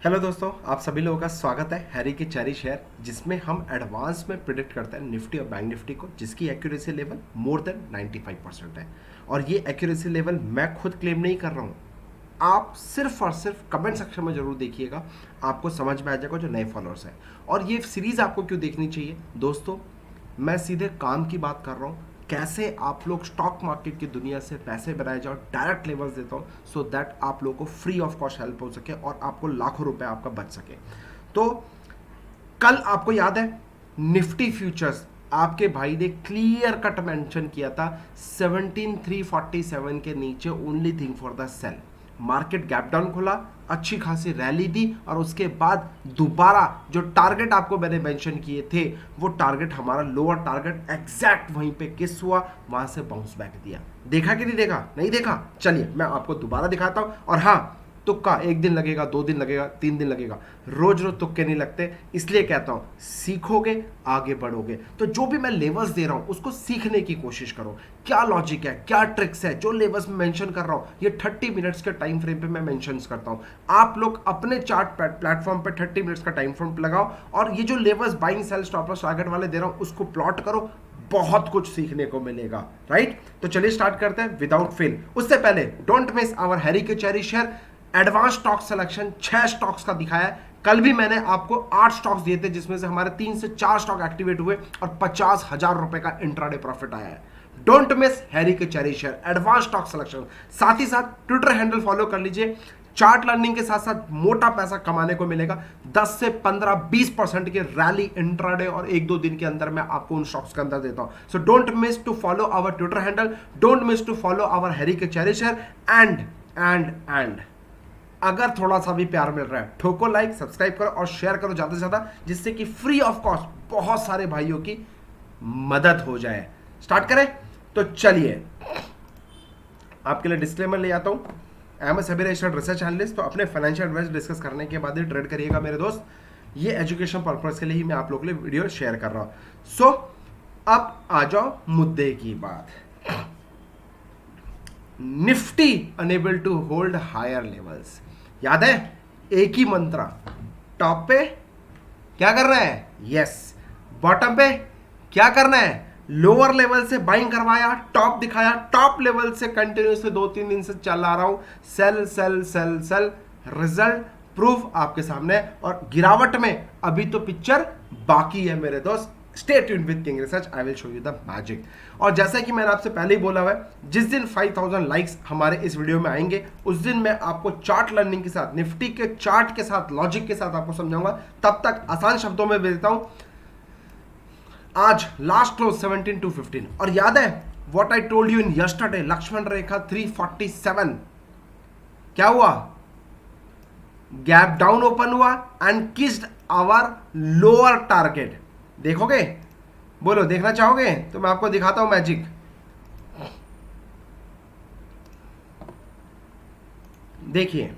Hello दोस्तों, आप सभी लोगों का स्वागत है हैरी के चैरी शेयर, जिसमें हम एडवांस में प्रिडिक्ट करते हैं निफ्टी और बैंक निफ्टी को, जिसकी एक्यूरेसी लेवल मोर देन 95% है। और ये एक्यूरेसी लेवल मैं खुद क्लेम नहीं कर रहा हूँ। आप सिर्फ और सिर्फ कमेंट सेक्शन में जरूर देखिएगा, आपको समझ में आ जाएगा जो नए फॉलोअर्स हैं। और ये सीरीज आपको क्यों देखनी चाहिए दोस्तों, मैं सीधे काम की बात कर रहा हूँ। कैसे आप लोग स्टॉक मार्केट की दुनिया से पैसे बनाए जाओ, डायरेक्ट लेवल्स देता हूँ सो दैट आप लोगों को फ्री ऑफ कॉस्ट हेल्प हो सके और आपको लाखों रुपए आपका बच सके। तो कल आपको याद है निफ्टी फ्यूचर्स आपके भाई ने क्लियर कट मेंशन किया था 17347 के नीचे only thing for the sell. Market gap down खुला, अच्छी खासी रैली दी और उसके बाद दोबारा जो टारगेट आपको मैंने मेंशन किए थे वो टारगेट, हमारा लोअर टारगेट एग्जैक्ट वहीं पे किस हुआ, वहां से बाउंस बैक दिया। देखा कि नहीं देखा? नहीं देखा? चलिए मैं आपको दोबारा दिखाता हूं। और हाँ, तुक्का एक दिन लगेगा, 2 दिन लगेगा, 3 दिन लगेगा, रोज रोज तुक्के नहीं लगते। इसलिए कहता हूं सीखोगे आगे बढ़ोगे। तो जो भी मैं लेवल्स दे रहा हूं उसको सीखने की कोशिश करो। क्या लॉजिक है, क्या ट्रिक्स है, जो लेवल्स में मेंशन कर रहा हूं ये 30 मिनट्स के टाइम फ्रेम पे मैं मेंशन करता हूं। आप लोग अपने चार्ट प्लेटफॉर्म पे 30 मिनट्स का टाइम फ्रेम लगाओ और ये जो levels buying sell stop loss target वाले दे रहा हूं उसको प्लॉट करो, बहुत कुछ सीखने को मिलेगा। राइट? तो चलिए स्टार्ट करते हैं विदाउट फेल। उससे पहले डोंट मिस आवर हैरी के cherry share advance stock selection 6 stocks का दिखाया है। कल भी मैंने आपको 8 स्टॉक्स दिए थे, जिसमें से हमारे 3 से 4 स्टॉक एक्टिवेट हुए और 50,000 रुपए का इंट्राडे प्रॉफिट आया है। डोंट मिस हैरी के cherry share advance stock selection. साथ ही साथ ट्विटर हैंडल फॉलो कर लीजिए। चार्ट लर्निंग के साथ साथ मोटा पैसा कमाने को मिलेगा। 10 से 15-20% की रैली इंट्राडे और 1-2 दिन के अंदर मैं आपको उन स्टॉक्स के अंदर देता हूं। So don't miss to follow our Twitter handle, don't miss to follow our Harry के चैरी शेयर। एंड अगर थोड़ा सा भी प्यार मिल रहा है, ठोको लाइक, सब्सक्राइब करो और शेयर करो ज्यादा से ज्यादा, जिससे कि फ्री ऑफ कॉस्ट बहुत सारे भाइयों की मदद हो जाए। स्टार्ट करें? तो चलिए आपके लिए डिस्क्लेमर ले आता हूं। आई एम सभी रजिस्टर्ड रिसर्च एनालिस्ट, तो अपने फाइनेंशियल एडवाइस डिस्कस करने के बाद ही ट्रेड करिएगा मेरे दोस्त। ये एजुकेशन पर्पज के लिए ही मैं आप लोगों के लिए वीडियो शेयर कर रहा हूं। सो अब आ जाओ मुद्दे की बात। Nifty unable to hold higher levels. याद है एक ही मंत्र, टॉप पे क्या करना है, यस, बॉटम पे क्या करना है, लोअर लेवल से बाइंग करवाया, टॉप दिखाया, टॉप लेवल से कंटिन्यूसली 2-3 दिन से चल आ रहा हूं, sell sell sell sell, result proof आपके सामने। और गिरावट में अभी तो पिक्चर बाकी है मेरे दोस्त। Stay tuned with king research, I will show you the magic. और जैसा कि मैंने आपसे पहले ही बोला हुआ है, जिस दिन 5000 लाइक्स हमारे इस वीडियो में आएंगे उस दिन मैं आपको चार्ट लर्निंग के साथ, निफ्टी के चार्ट के साथ, लॉजिक के साथ आपको समझाऊंगा। तब तक आसान शब्दों में देता हूं, आज लास्ट क्लोज 17,215। और याद है what I told you in yesterday, Lakshman Rekha 347 क्या हुआ, गैप डाउन ओपन हुआ and kissed our lower target. देखोगे? बोलो देखना चाहोगे तो मैं आपको दिखाता हूं मैजिक। देखिए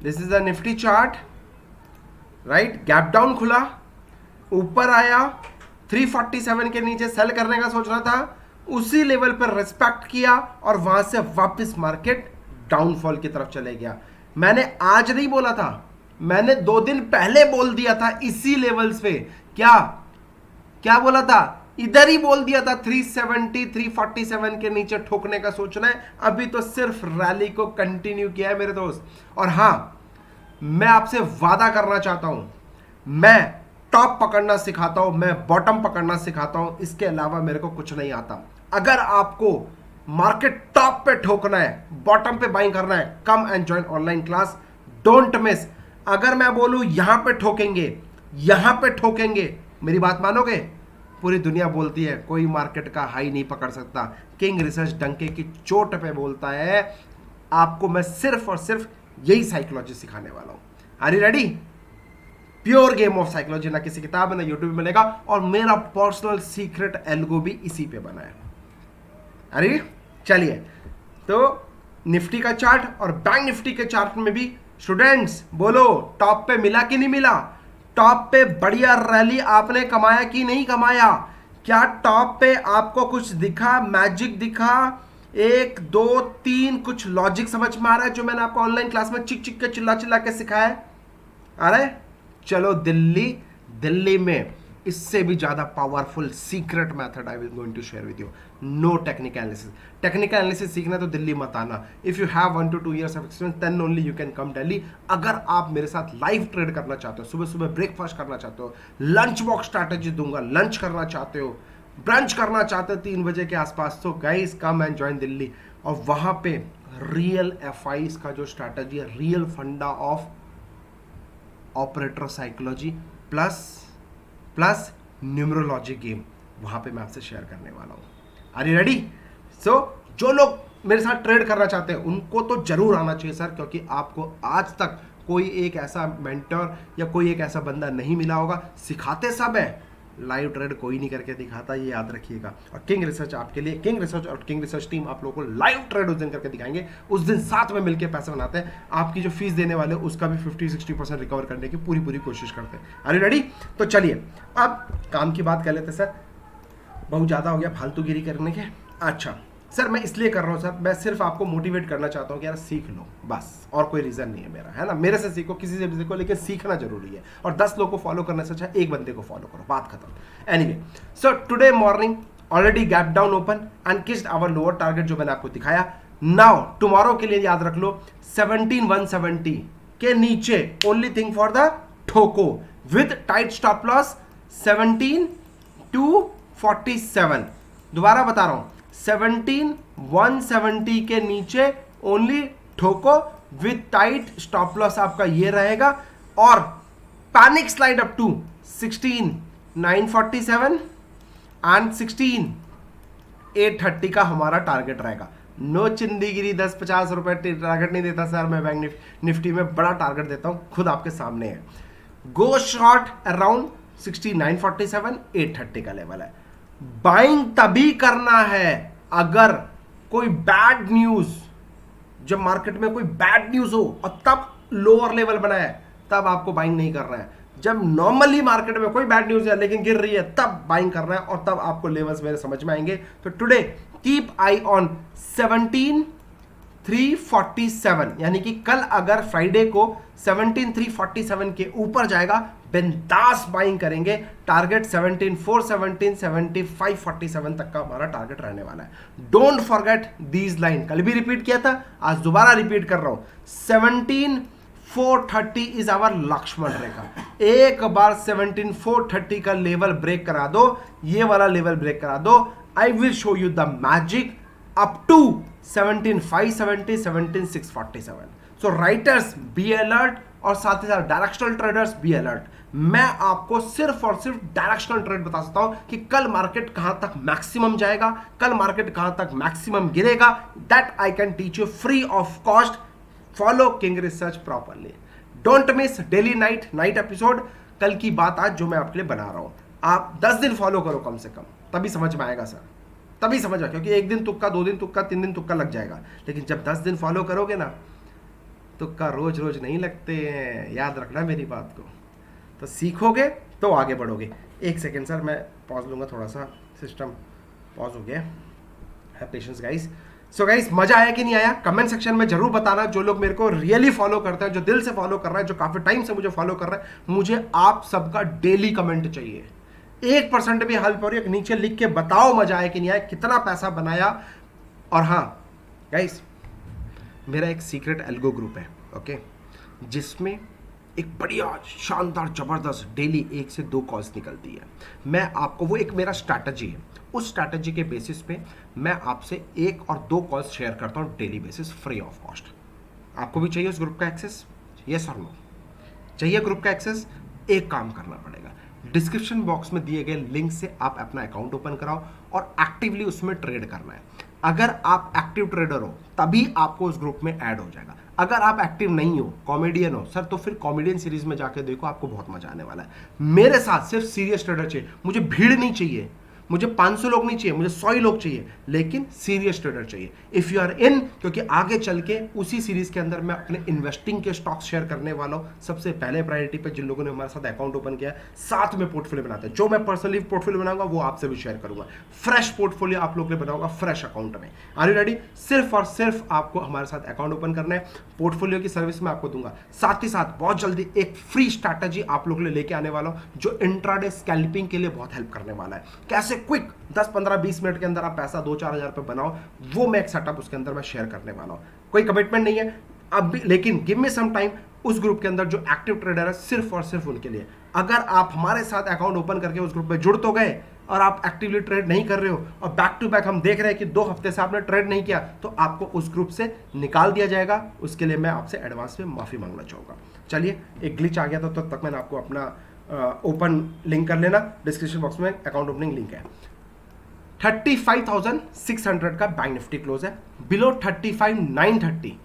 this is the Nifty chart. Right? Gap down खुला, ऊपर आया, 347 के नीचे सेल करने का सोच रहा था, उसी लेवल पर रिस्पेक्ट किया और वहां से वापस मार्केट डाउनफॉल की तरफ चले गया। मैंने आज नहीं बोला था, मैंने 2 दिन पहले बोल दिया था इसी लेवल्स पे। क्या क्या बोला था? इधर ही बोल दिया था 370 347 के नीचे ठोकने का सोचना है। अभी तो सिर्फ रैली को कंटिन्यू किया है मेरे दोस्त। और हां, मैं आपसे वादा करना चाहता हूं, मैं टॉप पकड़ना सिखाता हूं, मैं बॉटम पकड़ना सिखाता हूं, इसके अलावा मेरे को कुछ नहीं आता। अगर आपको मार्केट टॉप पे ठोकना है, बॉटम पे बाइंग करना है, कम and join online class, don't miss. अगर मैं बोलूं यहां पे ठोकेंगे, यहां पे ठोकेंगे, मेरी बात मानोगे? पूरी दुनिया बोलती है कोई मार्केट का हाई नहीं पकड़ सकता। किंग रिसर्च डंके की चोट पे बोलता है। आपको मैं सिर्फ और सिर्फ यही साइकोलॉजी सिखाने वाला हूं। Are you ready? Pure game of psychology, ना किसी किताब में ना यूट्यूब में मिलेगा, और मेरा पर्सनल सीक्रेट एल्गो भी इसी पे बना है। अरे चलिए, तो निफ्टी का चार्ट और बैंक निफ्टी के चार्ट में भी स्टूडेंट्स बोलो टॉप पे मिला कि नहीं मिला? टॉप पे बढ़िया रैली आपने कमाया कि नहीं कमाया? क्या टॉप पे आपको कुछ दिखा, मैजिक दिखा? 1 2 3 कुछ लॉजिक समझ में आ रहा है जो मैंने आपको ऑनलाइन क्लास में चिक चिक के चिल्ला चिल्ला के सिखाया है? अरे चलो दिल्ली में इससे भी ज्यादा powerful secret method I will going to share with you. No technical analysis सीखना तो दिल्ली मत आना. If you have 1 to 2 years of experience then only you can come Delhi. अगर आप मेरे साथ लाइव ट्रेड करना चाहते हो, सुबह सुबह ब्रेकफास्ट करना चाहते हो, लंच बॉक्स स्ट्रैटेजी दूंगा, लंच करना चाहते हो, ब्रंच करना चाहते हो 3 बजे के आसपास, तो guys come and join Delhi. और वहां पे रियल एफआईस का जो स्ट्रैटेजी है, रियल फंडा of operator psychology plus numerology game, वहां पे मैं आपसे शेयर करने वाला हूं. Are you ready? सो जो लोग मेरे साथ ट्रेड करना चाहते हैं उनको तो जरूर आना चाहिए सर, क्योंकि आपको आज तक कोई एक ऐसा मेंटर या कोई एक ऐसा बंदा नहीं मिला होगा. सिखाते सब है, लाइव ट्रेड कोई नहीं करके दिखाता, ये याद रखिएगा. और किंग रिसर्च आपके लिए, किंग रिसर्च और किंग रिसर्च टीम आप लोगों को लाइव ट्रेड उस दिन करके दिखाएंगे. उस दिन साथ में मिलकर पैसे बनाते हैं. आपकी जो फीस देने वाले उसका भी 50-60% रिकवर करने की पूरी कोशिश करते हैं. Are you ready? तो चलिए अब काम की बात कर लेते हैं सर. बहुत ज़्यादा हो गया फालतूगिरी करने के. अच्छा सर, मैं इसलिए कर रहा हूँ सर, मैं सिर्फ आपको मोटिवेट करना चाहता हूँ कि यार सीख लो बस, और कोई रीज़न नहीं है मेरा, है ना. मेरे से सीखो, किसी से भी सीखो, लेकिन सीखना जरूरी है. और 10 लोगों को फॉलो करने से अच्छा एक बंदे को फॉलो करो, बात खत्म. Anyway, so today morning already gap down open and kissed our lower target जो मैंने आपको दिखाया. नाउ टुमारो के लिए याद रख लो 17,170 के नीचे ओनली थिंग फॉर द ठोको विद टाइट स्टॉप लॉस 17,247. दोबारा बता रहा हूं, 17,170 के नीचे ओनली ठोको विद टाइट स्टॉप लॉस आपका ये रहेगा. और panic slide up to 16,947 and 16,830 का हमारा टारगेट रहेगा. नो चिंदीगिरी 10-50 रुपए टारगेट नहीं देता सर मैं. बैंक निफ्टी में बड़ा टारगेट देता हूं, खुद आपके सामने है. गो शॉर्ट अराउंड 16,947, 830 का लेवल है. बाइंग तभी करना है अगर कोई बैड न्यूज, जब मार्केट में कोई बैड न्यूज हो और तब लोअर लेवल बनाए, तब आपको बाइंग नहीं करना है. जब नॉर्मली मार्केट में कोई बैड न्यूज है लेकिन गिर रही है, तब बाइंग करना है और तब आपको लेवल्स मेरे समझ में आएंगे. तो टुडे कीप आई ऑन 17,347, यानी कि कल अगर फ्राइडे को 17,347 के ऊपर जाएगा, बिंदास बाइंग करेंगे. टारगेट 17,417, 17,547 तक का हमारा टारगेट रहने वाला है. Don't forget these line. कल भी रिपीट किया था, आज दोबारा रिपीट कर रहा हूं. 17,430 इज आवर लक्ष्मण रेखा. एक बार 17,430 का लेवल ब्रेक करा दो, ये वाला लेवल ब्रेक करा दो, I will show you the magic up to 17,570, 17,647. So writers be alert और साथ ही साथ डायरेक्शनल ट्रेडर्स बी अलर्ट. मैं आपको सिर्फ और सिर्फ डायरेक्शनल ट्रेड बता सकता हूं कि कल मार्केट कहां तक मैक्सिमम जाएगा, कल मार्केट कहां तक मैक्सिमम गिरेगा. That I can teach you free of cost. Follow king research properly. Don't miss daily night episode. कल की बात आज जो मैं आपके लिए बना रहा हूं, आप 10 दिन फॉलो करो कम से कम, तभी समझ में आएगा सर. तभी समझ आ, क्योंकि 1 दिन तुक्का, 2 दिन तुक्का, 3 दिन तुक्का लग जाएगा. लेकिन जब 10 दिन फॉलो करोगे ना, तुक्का रोज रोज नहीं लगते हैं. याद रखना मेरी बात को. तो सीखोगे तो आगे बढ़ोगे. एक सेकेंड सर, मैं पॉज लूंगा, थोड़ा सा सिस्टम पॉज हो गया है. Patience guys. सो गाइस, मजा आया कि नहीं आया? कमेंट सेक्शन में जरूर बताना. जो लोग मेरे को रियली फॉलो करते हैं, जो दिल से फॉलो कर रहा है, जो काफी टाइम से मुझे फॉलो कर रहा है, मुझे आप सबका डेली कमेंट चाहिए. 1% भी हेल्प हो रही है, नीचे लिख के बताओ मजा आया कि नहीं आया, कितना पैसा बनाया. और हाँ गाइस, मेरा एक सीक्रेट एल्गो ग्रुप है, ओके, जिसमें एक बढ़िया शानदार जबरदस्त डेली 1 से 2 कॉल्स निकलती है. मैं आपको, वो एक मेरा स्ट्रैटेजी है, उस स्ट्रैटेजी के बेसिस पे मैं आपसे 1 और 2 कॉल्स शेयर करता हूँ daily basis, free of cost. आपको भी चाहिए उस ग्रुप का एक्सेस? यस और नो? चाहिए ग्रुप का एक्सेस? एक काम करना पड़ेगा, डिस्क्रिप्शन बॉक्स में दिए गए लिंक से आप अपना अकाउंट ओपन कराओ और एक्टिवली उसमें ट्रेड करना है. अगर आप एक्टिव ट्रेडर हो तभी आपको उस ग्रुप में ऐड हो जाएगा. अगर आप एक्टिव नहीं हो, कॉमेडियन हो सर, तो फिर कॉमेडियन सीरीज में जाके देखो, आपको बहुत मजा आने वाला है. मेरे साथ सिर्फ सीरियस ट्रेडर चाहिए, मुझे भीड़ नहीं चाहिए. मुझे 500 लोग नहीं चाहिए, मुझे 100 ही लोग चाहिए, लेकिन सीरियस ट्रेडर चाहिए। इफ यू आर इन, क्योंकि आगे चल के उसी सीरीज के अंदर मैं अपने इन्वेस्टिंग के स्टॉक्स शेयर करने वाला हूं सबसे पहले प्रायोरिटी पे। जिन लोगों ने हमारे साथ अकाउंट ओपन किया, साथ में पोर्टफोलियो बनाते हैं, जो मैं पर्सनली पोर्टफोलियो बनाऊंगा वो आपसे भी शेयर करूंगा। फ्रेश पोर्टफोलियो आप लोग के लिए बनाऊंगा फ्रेश अकाउंट में। Are you ready? सिर्फ और सिर्फ आपको हमारे साथ अकाउंट ओपन करना है, पोर्टफोलियो की सर्विस मैं आपको दूंगा। साथ ही साथ बहुत जल्दी एक फ्री स्ट्रैटेजी आप लोग के लिए लेके आने वाला हूं, जो इंट्राडे स्कैल्पिंग के लिए बहुत हेल्प करने वाला है। कैसे क्विक 10 15 20 मिनट के अंदर आप पैसा 2-4 हज़ार रुपए बनाओ, वो मैं एक सेटअप उसके अंदर मैं शेयर करने वाला हूं। कोई कमिटमेंट नहीं है अब भी, लेकिन गिव मी सम टाइम। उस ग्रुप के अंदर जो एक्टिव ट्रेडर है सिर्फ और सिर्फ उनके लिए। अगर आप हमारे साथ अकाउंट ओपन करके उस ग्रुप में जुड़ तो गए और आप एक्टिवली ट्रेड नहीं कर रहे हो और बैक टू बैक हम देख रहे हैं कि 2 हफ्ते से आपने ट्रेड नहीं किया, तो आपको उस ग्रुप से निकाल दिया जाएगा। उसके लिए मैं आपसे एडवांस में माफी मांगना चाहूंगा। चलिए, एक ग्लिच आ गया था, तो तब तक मैंने आपको अपना ओपन लिंक कर लेना, डिस्क्रिप्शन बॉक्स में अकाउंट ओपनिंग लिंक है। 35,600 का बैंक निफ्टी क्लोज है। Below 35,930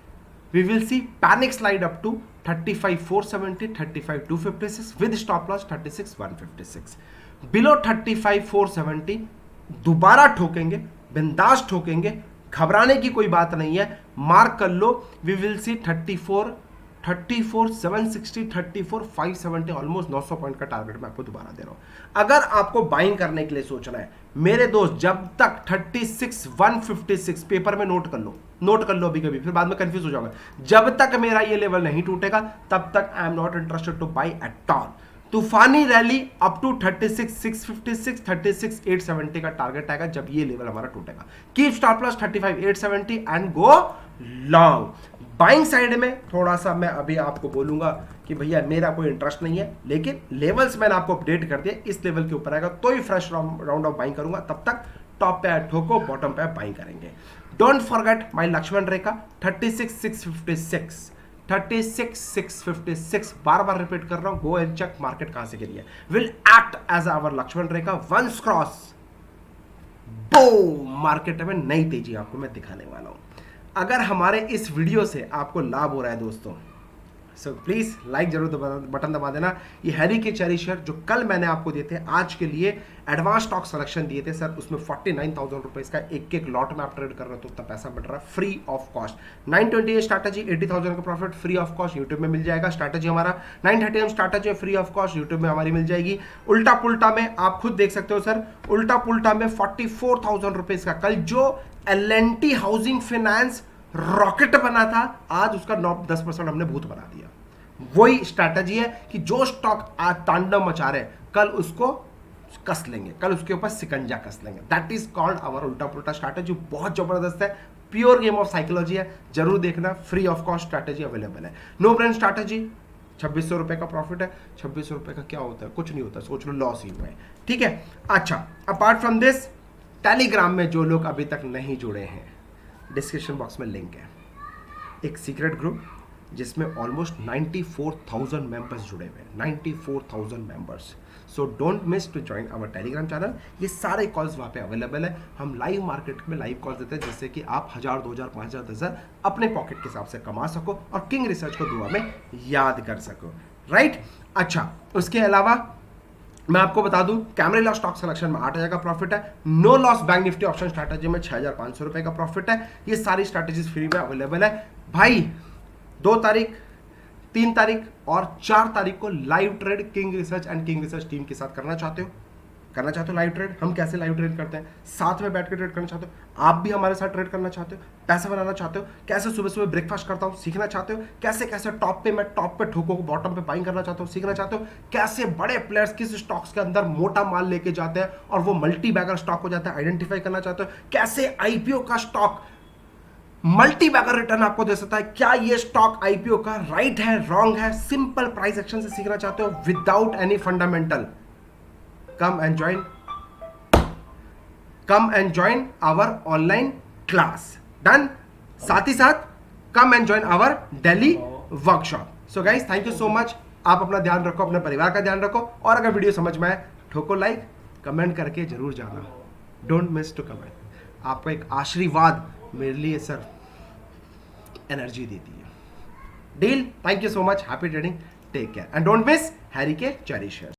we will see panic slide up to 35,470, 35,256 with stop loss 36,156. Below 35,470 दोबारा ठोकेंगे, बिंदास ठोकेंगे, घबराने की कोई बात नहीं है। मार्क कर लो, we will see 34,760, 34,570, almost 900 point का टारगेट मैं आपको दोबारा दे रहा हूं। अगर आपको बाइंग करने के लिए सोचना है मेरे दोस्त, जब तक 36,156 पेपर में नोट कर लो अभी कभी, फिर बाद में कंफ्यूज हो जाओगे। जब तक मेरा ये लेवल नहीं टूटेगा तब तक I am not interested two by at all. तूफानी रैली अप टू 36,656, 36,870 का टारगेट आएगा जब ये लेवल हमारा टूटेगा। Keep stop loss 35,870 and go long. Buying side में थोड़ा सा मैं अभी आपको बोलूंगा कि भैया मेरा कोई इंटरेस्ट नहीं है, लेकिन लेवल्स मैंने आपको अपडेट कर दिया, इस लेवल के ऊपर आएगा तो ही फ्रेश राउंड ऑफ बाइंग करूंगा। तब तक टॉप पे ठोको, बॉटम पे बाइंग करेंगे। Don't forget my Lakshman Rekha 36,656, 36,656 बार बार रिपीट कर रहा हूं। गो एंड चेक मार्केट कहां से गिरी है। Will act as our Lakshman Rekha. Once cross बो मार्केट में नई तेजी आपको मैं दिखाने वाला हूं। अगर हमारे इस वीडियो से आपको लाभ हो रहा है दोस्तों, सो प्लीज लाइक जरूर बटन दबा देना। ये हैरी के चेरी शेयर जो कल मैंने आपको दिए थे, आज के लिए एडवांस स्टॉक सिलेक्शन दिए थे सर, उसमें 49,000 रुपीज का एक लॉट में आप ट्रेड कर रहे हो तो उतना पैसा बढ़ रहा है फ्री ऑफ कॉस्ट। 928 स्ट्रैटेजी 80,000 का profit free of cost YouTube में मिल जाएगा। स्ट्रैटेजी हमारा 930 strategy free of cost YouTube में हमारी मिल जाएगी। उल्टा पुल्टा में आप खुद देख सकते हो सर, उल्टा पुल्टा में 44,000 रुपीज का कल जो L&T हाउसिंग फाइनेंस रॉकेट बना था, आज उसका 9-10% हमने भूत बना दिया। वही स्ट्रैटेजी है कि जो स्टॉक आज तांडव मचा रहे कल उसको कस लेंगे, कल उसके ऊपर सिकंजा कस लेंगे। दैट इज कॉल्ड आवर उल्टा पुल्टा स्ट्रैटेजी। बहुत जबरदस्त है, प्योर गेम ऑफ साइकोलॉजी है, जरूर देखना। Free of cost strategy available है। नो ब्रेन स्ट्रैटेजी 2600 रुपए का प्रॉफिट है। 2600 रुपए का क्या होता है? कुछ नहीं होता, सोच लो लॉस ही हुआ है। ठीक है, अच्छा अपार्ट फ्रॉम दिस, टेलीग्राम में जो लोग अभी तक नहीं जुड़े हैं, डिस्क्रिप्शन बॉक्स में लिंक है, एक सीक्रेट ग्रुप जिसमें ऑलमोस्ट 94,000 मेंबर्स जुड़े हुए हैं। 94,000 members. So don't miss to join our Telegram channel. ये सारे कॉल्स वहाँ पे अवेलेबल है। हम लाइव मार्केट में लाइव कॉल्स देते हैं जिससे कि आप 1,000, 2,000, 5,000, 10,000 अपने पॉकेट के हिसाब से कमा सको और किंग रिसर्च को दुआ में याद कर सको। राइट, अच्छा उसके अलावा मैं आपको बता दूं, कैमरे लॉस स्टॉक सिलेक्शन में 8,000 का प्रॉफिट है। No loss Bank Nifty option strategy में 6,500 रुपए का प्रॉफिट है। ये सारी स्ट्रैटेजीज फ्री में अवेलेबल है भाई। 2 तारीख, 3 तारीख और 4 तारीख को live trade king research and king research team के साथ करना चाहते हो लाइव ट्रेड। हम कैसे लाइव ट्रेड करते हैं, साथ में बैठ के ट्रेड करना चाहते हो, आप भी हमारे साथ ट्रेड करना चाहते हो, पैसा बनाना चाहते हो, कैसे सुबह सुबह ब्रेकफास्ट करता हूं सीखना चाहते हो, कैसे कैसे टॉप पे ठोको बॉटम पे बाइंग करना चाहते हो सीखना चाहते हो, कैसे बड़े प्लेयर्स किस स्टॉक्स के अंदर मोटा माल लेके जाते हैं और वो मल्टी बैगर स्टॉक हो जाता है, आइडेंटिफाई करना चाहते हो, कैसे आईपीओ का स्टॉक मल्टी बैगर रिटर्न आपको दे सकता है, क्या ये स्टॉक आईपीओ का राइट है रॉन्ग है, सिंपल प्राइस एक्शन से सीखना चाहते हो without any fundamental, come and join our online class. Done. साथ ही साथ come and join our daily workshop. So guys, thank you so much. आप अपना ध्यान रखो, अपने परिवार का ध्यान रखो, और अगर वीडियो समझ में आए ठोको लाइक, कमेंट करके जरूर जाना। Don't miss to comment. आपका एक आशीर्वाद मेरे लिए सर एनर्जी देती है। Deal. Thank you so much. Happy trading. Take care and don't miss Harry के चेरी शेयर।